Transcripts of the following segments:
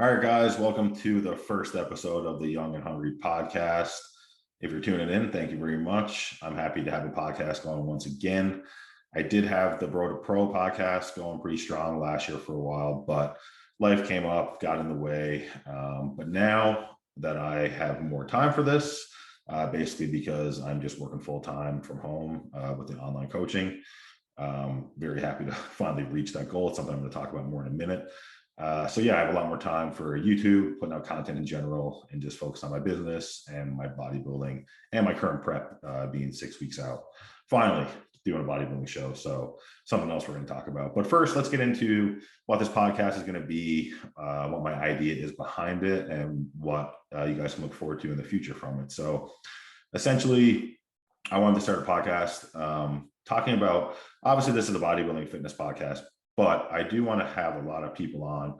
All right, guys, welcome to the first episode of the Young and Hungry podcast. If you're tuning in, thank you very much. I'm happy to have a podcast going once again. I did have the Bro to Pro podcast going pretty strong last year for a while, but life came up, got in the way. But now that I have more time for this, basically because I'm just working full time from home with the online coaching, very happy to finally reach that goal. It's something I'm going to talk about more in a minute. So yeah, I have a lot more time for YouTube, putting out content in general, and just focus on my business and my bodybuilding and my current prep being 6 weeks out. Finally, doing a bodybuilding show. So something else we're going to talk about. But first, let's get into what this podcast is going to be, what my idea is behind it, and what you guys can look forward to in the future from it. So essentially, I wanted to start a podcast talking about, obviously this is a bodybuilding fitness podcast, but I do want to have a lot of people on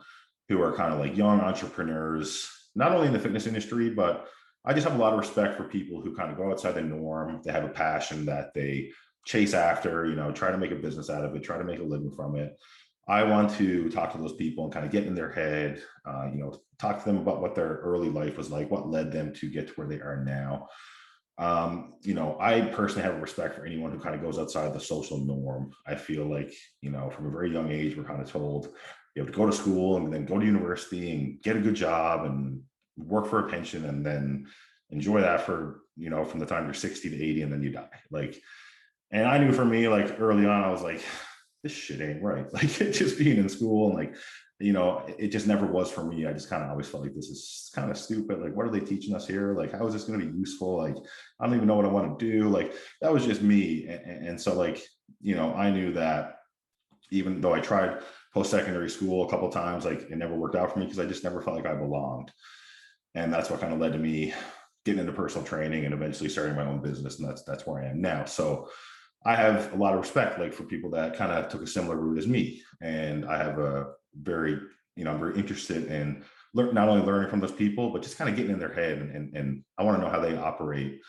who are kind of like young entrepreneurs, not only in the fitness industry, but I just have a lot of respect for people who kind of go outside the norm. They have a passion that they chase after, try to make a business out of it, try to make a living from it. I want to talk to those people and kind of get in their head, talk to them about what their early life was like, what led them to get to where they are now. I personally have a respect for anyone who kind of goes outside the social norm. I feel like, from a very young age, we're kind of told you have to go to school and then go to university and get a good job and work for a pension and then enjoy that for, from the time you're 60 to 80 and then you die. And I knew for me, early on, I was like, this shit ain't right. Just being in school and it just never was for me. I just kind of always felt like this is kind of stupid. What are they teaching us here? How is this going to be useful? I don't even know what I want to do. That was just me. And so I knew that even though I tried post-secondary school a couple of times, it never worked out for me because I just never felt like I belonged. And that's what kind of led to me getting into personal training and eventually starting my own business. And that's where I am now. So I have a lot of respect, for people that kind of took a similar route as me. And I have a very, I'm very interested in not only learning from those people, but just kind of getting in their head. And I want to know how they operate,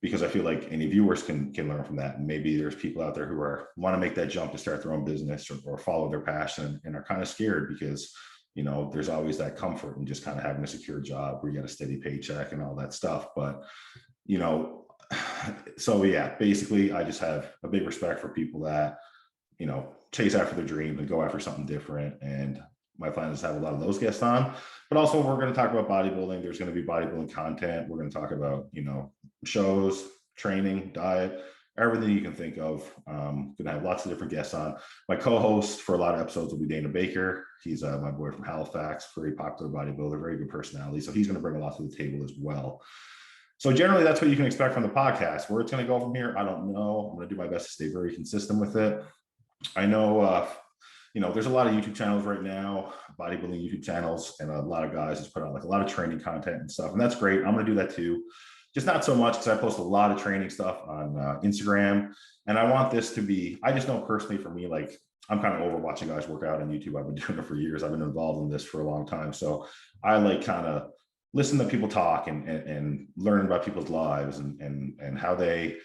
because I feel like any viewers can learn from that. And maybe there's people out there who want to make that jump to start their own business or follow their passion and are kind of scared because, there's always that comfort in just kind of having a secure job where you get a steady paycheck and all that stuff. But, so yeah, basically I just have a big respect for people that, chase after their dreams and go after something different. And my plan is to have a lot of those guests on, but also we're going to talk about bodybuilding. There's going to be bodybuilding content. We're going to talk about, shows, training, diet, everything you can think of. Going to have lots of different guests on. My co-host for a lot of episodes will be Dana Baker. He's my boy from Halifax, very popular bodybuilder, very good personality. So he's going to bring a lot to the table as well. So generally, that's what you can expect from the podcast. Where it's going to go from here, I don't know. I'm going to do my best to stay very consistent with it. I know, there's a lot of YouTube channels right now, bodybuilding YouTube channels, and a lot of guys just put out a lot of training content and stuff. And that's great. I'm going to do that too. Just not so much because I post a lot of training stuff on Instagram. And I want this to be, I just know personally for me, I'm kind of over watching guys work out on YouTube. I've been doing it for years. I've been involved in this for a long time. So I kind of listen to people talk and learn about people's lives and how they,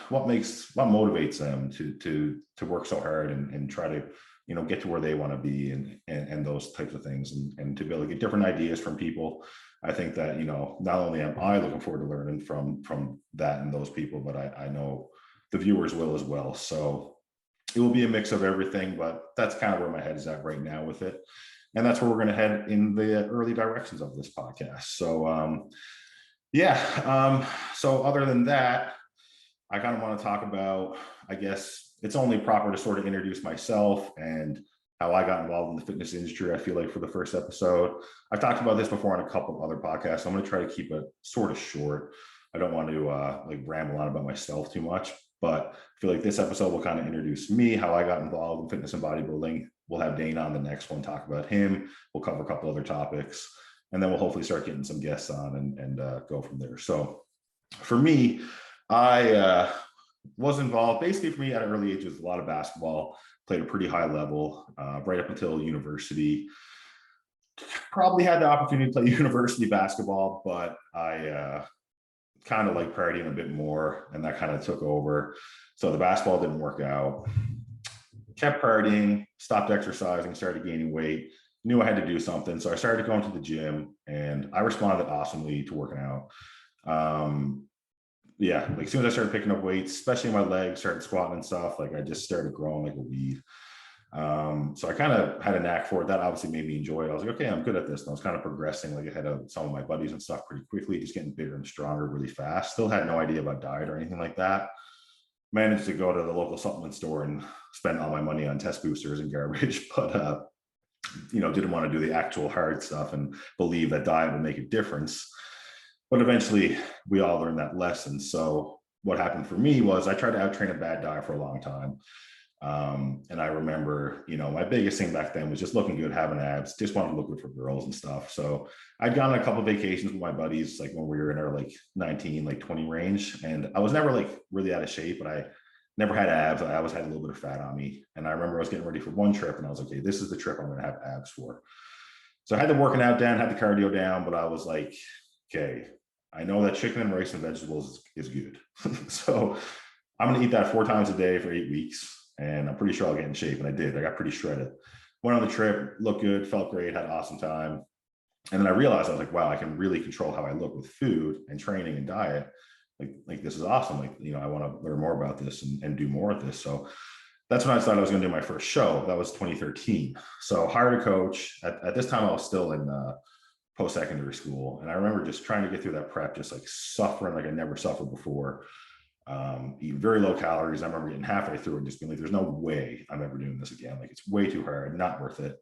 what motivates them to work so hard and try to, get to where they want to be and those types of things and to be able to get different ideas from people. I think that, not only am I looking forward to learning from that and those people, but I know the viewers will as well. So it will be a mix of everything, but that's kind of where my head is at right now with it. And that's where we're going to head in the early directions of this podcast. So, so other than that, I kind of want to talk about, I guess it's only proper to sort of introduce myself and how I got involved in the fitness industry. I feel like for the first episode, I've talked about this before on a couple of other podcasts. So I'm going to try to keep it sort of short. I don't want to ramble on about myself too much, but I feel like this episode will kind of introduce me, how I got involved in fitness and bodybuilding. We'll have Dane on the next one, talk about him. We'll cover a couple other topics, and then we'll hopefully start getting some guests on and go from there. So for me, I was involved basically for me at an early age with a lot of basketball, played a pretty high level right up until university. Probably had the opportunity to play university basketball, but I kind of like partying a bit more, and that kind of took over. So the basketball didn't work out. Kept partying, stopped exercising, started gaining weight, knew I had to do something. So I started going to the gym, and I responded awesomely to working out. Um, yeah, like as soon as I started picking up weights, especially my legs, started squatting and stuff, like I just started growing like a weed. So I kind of had a knack for it. That obviously made me enjoy it. I was like, okay, I'm good at this. And I was kind of progressing like ahead of some of my buddies and stuff pretty quickly, just getting bigger and stronger really fast. Still had no idea about diet or anything like that. Managed to go to the local supplement store and spend all my money on test boosters and garbage, but didn't want to do the actual hard stuff and believe that diet would make a difference. But eventually we all learned that lesson. So what happened for me was I tried to out train a bad diet for a long time. And I remember, my biggest thing back then was just looking good, having abs, just wanted to look good for girls and stuff. So I'd gone on a couple of vacations with my buddies, like when we were in our like 19, like 20 range. And I was never like really out of shape, but I never had abs. I always had a little bit of fat on me. And I remember I was getting ready for one trip and I was like, okay, this is the trip I'm going to have abs for. So I had the working out down, had the cardio down, but I was like, okay, I know that chicken and rice and vegetables is good. So I'm going to eat that 4 times a day for 8 weeks. And I'm pretty sure I'll get in shape. And I did. I got pretty shredded. Went on the trip, looked good, felt great, had an awesome time. And then I realized, I was like, wow, I can really control how I look with food and training and diet. Like this is awesome. Like, I want to learn more about this and do more of this. So that's when I decided I was going to do my first show. That was 2013. So hired a coach. At this time, I was still in post-secondary school. And I remember just trying to get through that prep, just like suffering like I never suffered before. Eating very low calories. I remember getting halfway through and just being like, there's no way I'm ever doing this again. Like it's way too hard, not worth it.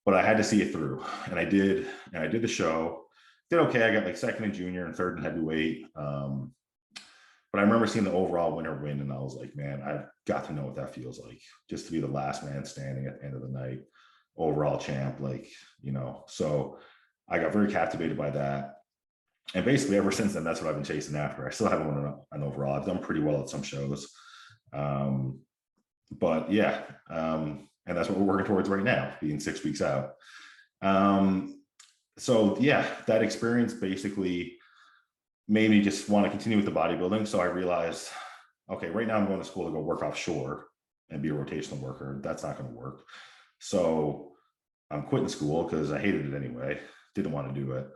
But I had to see it through. And I did. And I did the show. Did okay. I got like second in junior and third in heavyweight. But I remember seeing the overall winner win. And I was like, man, I've got to know what that feels like, just to be the last man standing at the end of the night, overall champ, so I got very captivated by that. And basically ever since then, that's what I've been chasing after. I still haven't won an overall. I've done pretty well at some shows. But yeah, and that's what we're working towards right now, being 6 weeks out. So yeah, that experience basically made me just want to continue with the bodybuilding. So I realized, okay, right now I'm going to school to go work offshore and be a rotational worker. That's not going to work. So I'm quitting school because I hated it anyway, didn't want to do it.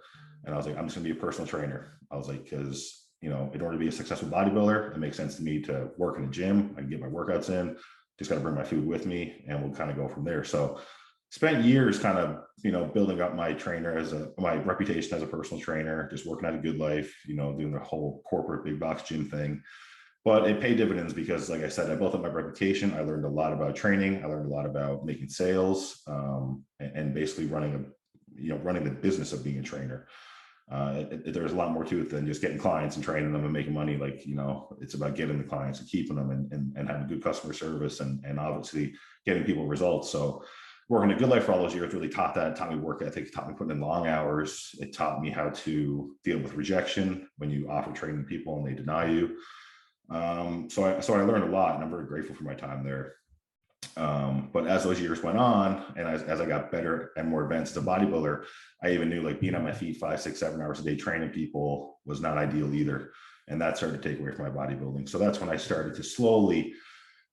And I was like, I'm just going to be a personal trainer. I was like, because, in order to be a successful bodybuilder, it makes sense to me to work in a gym. I can get my workouts in, just got to bring my food with me, and we'll kind of go from there. So spent years kind of, building up my my reputation as a personal trainer, just working out a good life, doing the whole corporate big box gym thing. But it paid dividends because, like I said, I built up my reputation. I learned a lot about training. I learned a lot about making sales, and basically running the business of being a trainer. There's a lot more to it than just getting clients and training them and making money. Like, it's about getting the clients and keeping them and having good customer service and obviously getting people results. So working a good life for all those years really taught me work ethic, taught me putting in long hours. It taught me how to deal with rejection when you offer training to people and they deny you. So I learned a lot, and I'm very grateful for my time there. But as those years went on, and as I got better and more advanced as a bodybuilder, I even knew like being on my feet 5, 6, 7 hours a day training people was not ideal either. And that started to take away from my bodybuilding. So that's when I started to slowly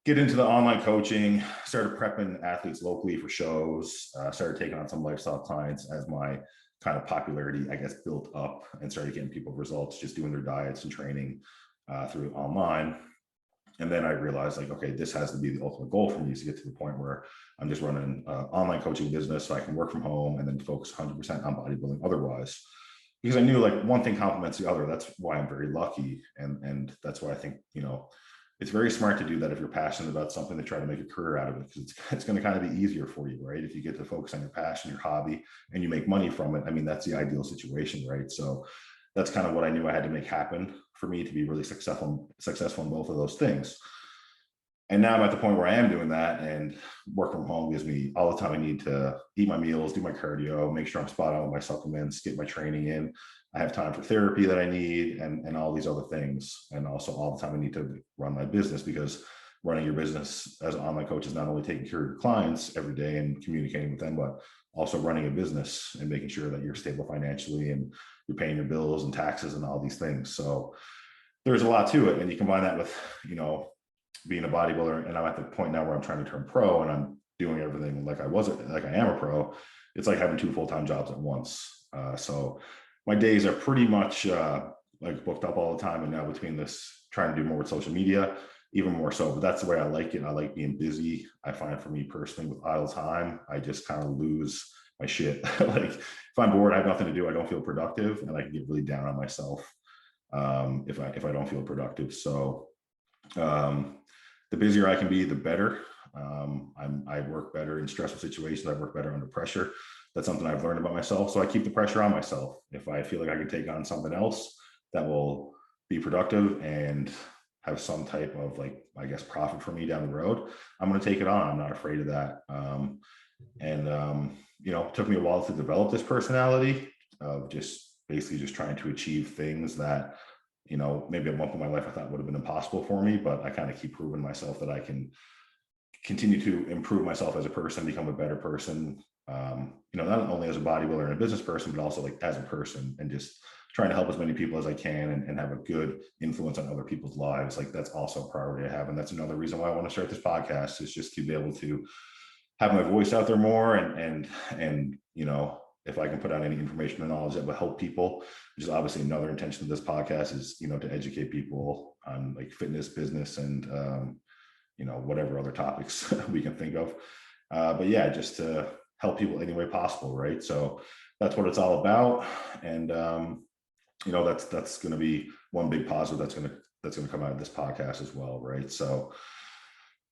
get into the online coaching, started prepping athletes locally for shows, started taking on some lifestyle clients as my kind of popularity, I guess, built up, and started getting people results just doing their diets and training through online. And then I realized, like, okay, this has to be the ultimate goal for me, is to get to the point where I'm just running an online coaching business so I can work from home and then focus 100% on bodybuilding otherwise. Because I knew like one thing complements the other. That's why I'm very lucky. And that's why I think, it's very smart to do that if you're passionate about something, to try to make a career out of it, because it's going to kind of be easier for you, right? If you get to focus on your passion, your hobby, and you make money from it, I mean, that's the ideal situation, right? So that's kind of what I knew I had to make happen for me to be really successful in both of those things. And now I'm at the point where I am doing that, and work from home gives me all the time I need to eat my meals, do my cardio, make sure I'm spot on with my supplements, get my training in. I have time for therapy that I need, and all these other things. And also all the time I need to run my business, because running your business as an online coach is not only taking care of your clients every day and communicating with them, but also running a business and making sure that you're stable financially and you're paying your bills and taxes and all these things. So there's a lot to it. And you combine that with, being a bodybuilder, and I'm at the point now where I'm trying to turn pro, and I'm doing everything like I am a pro. it's like having 2 full-time jobs at once. So my days are pretty much like booked up all the time. And now between this, trying to do more with social media, even more so, but that's the way I like it. I like being busy. I find for me personally with idle time, I just kind of lose my shit. Like if I'm bored, I have nothing to do, I don't feel productive, and I can get really down on myself if I don't feel productive. So the busier I can be, the better. I work better in stressful situations. I work better under pressure. That's something I've learned about myself. So I keep the pressure on myself. If I feel like I can take on something else that will be productive and have some type of, like, I guess, profit for me down the road, I'm going to take it on. I'm not afraid of that. It took me a while to develop this personality of just basically just trying to achieve things that, maybe at one point in my life I thought would have been impossible for me, but I kind of keep proving myself that I can continue to improve myself as a person, become a better person, not only as a bodybuilder and a business person, but also like as a person, and just trying to help as many people as I can and have a good influence on other people's lives. Like that's also a priority I have. And that's another reason why I want to start this podcast, is just to be able to have my voice out there more. And if I can put out any information and knowledge that will help people, which is obviously another intention of this podcast, is, to educate people on like fitness, business, and, whatever other topics we can think of. But yeah, just to help people any way possible. Right. So that's what it's all about. And, that's going to be one big positive that's going to come out of this podcast as well. Right. So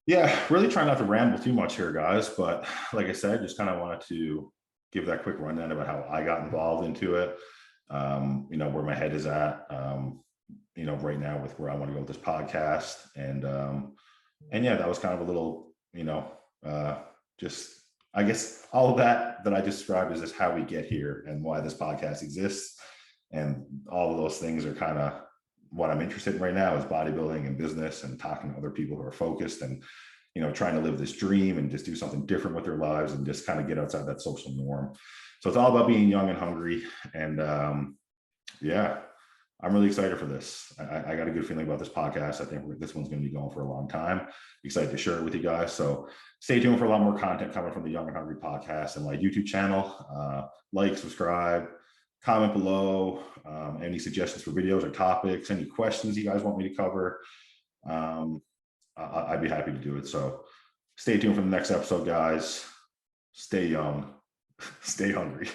yeah, really try not to ramble too much here, guys. But like I said, just kind of wanted to give that quick rundown about how I got involved into it. Where my head is at, right now with where I want to go with this podcast. And yeah, that was kind of a little, just, I guess all of that I just described is just how we get here and why this podcast exists. And all of those things are kind of what I'm interested in right now, is bodybuilding and business, and talking to other people who are focused and, trying to live this dream and just do something different with their lives and just kind of get outside that social norm. So it's all about being young and hungry. And yeah, I'm really excited for this. I got a good feeling about this podcast. I think this one's going to be going for a long time. Excited to share it with you guys. So stay tuned for a lot more content coming from the Young and Hungry podcast and my YouTube channel. Like, subscribe, comment below, any suggestions for videos or topics, any questions you guys want me to cover. I'd be happy to do it. So stay tuned for the next episode, guys. Stay young, stay hungry.